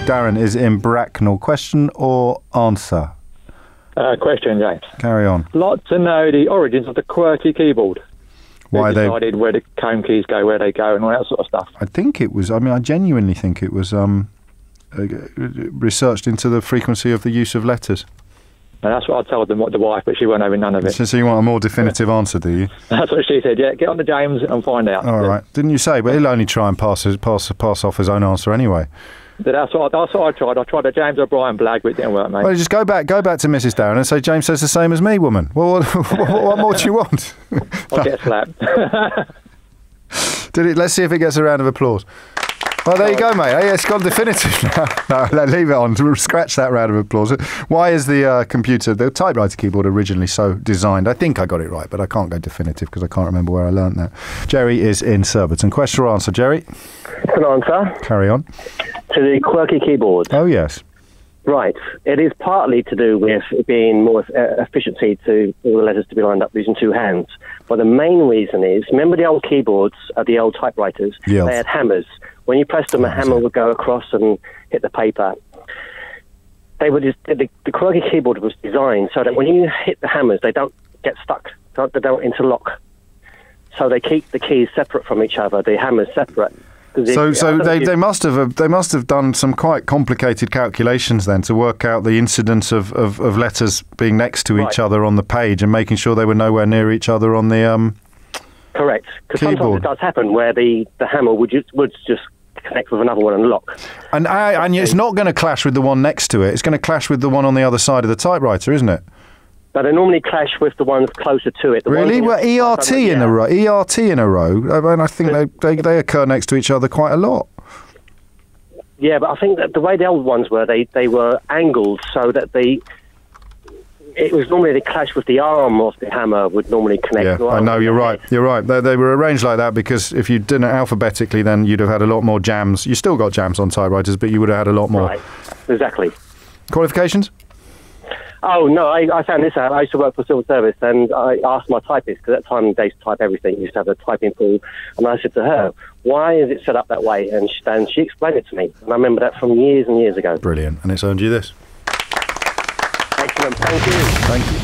Darren is in Bracknell. Question or answer? Question, James. Carry on. I'd like to know the origins of the QWERTY keyboard. Why Who decided where the home keys go, where they go, and all that sort of stuff. I think it was. I mean, I genuinely think it was researched into the frequency of the use of letters. And that's what I told them, the wife, but she won't having none of it. So you want a more definitive answer, do you? That's what she said. Yeah, get on to James and find out. All right. Didn't you say? But he'll only try and pass off his own answer anyway. That's what I tried. I tried a James O'Brien blag, but it didn't work, mate. Well, just go back to Mrs. Darren and say James says the same as me, woman. Well, what more do you want? I'll get slapped. Let's see if it gets a round of applause. Well, there you go, mate. Hey, it's gone definitive now. No, leave it on. Scratch that round of applause. Why is the typewriter keyboard originally so designed? I think I got it right, but I can't go definitive because I can't remember where I learnt that. Jerry is in Surbiton. Question or answer, Jerry? An answer. Carry on. To the QWERTY keyboard. Oh, yes. Right. It is partly to do with being more efficiency to all the letters to be lined up using two hands. But the main reason is, remember the old keyboards, the old typewriters? Yes. They had hammers. When you pressed them, a hammer would go across and hit the paper. The QWERTY keyboard was designed so that when you hit the hammers, they don't get stuck. They don't interlock. So they keep the keys separate from each other, the hammers separate. So they must have done some quite complicated calculations then to work out the incidence of letters being next to each other on the page and making sure they were nowhere near each other on the correct. Because sometimes it does happen where the hammer would just connect with another one and lock. And it's not going to clash with the one next to it. It's going to clash with the one on the other side of the typewriter, isn't it? But they normally clash with the ones closer to it. Really? Well, ERT in a row. I mean, I think they occur next to each other quite a lot. Yeah, but I think that the way the old ones were, they were angled so that it was normally the clash with the arm of the hammer would normally connect. Yeah, I know, you're right. You're right. They were arranged like that because if you did it alphabetically, then you'd have had a lot more jams. You still got jams on typewriters, but you would have had a lot more. Right, exactly. Qualifications? Oh, no, I found this out. I used to work for civil service, and I asked my typist, because at that time they used to type everything. You used to have a typing pool. And I said to her, why is it set up that way? And she explained it to me. And I remember that from years and years ago. Brilliant. And it's earned you this. Excellent. Thank you. Thank you.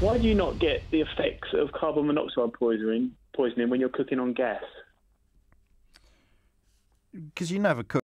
Why do you not get the effects of carbon monoxide poisoning when you're cooking on gas? Because you never cook.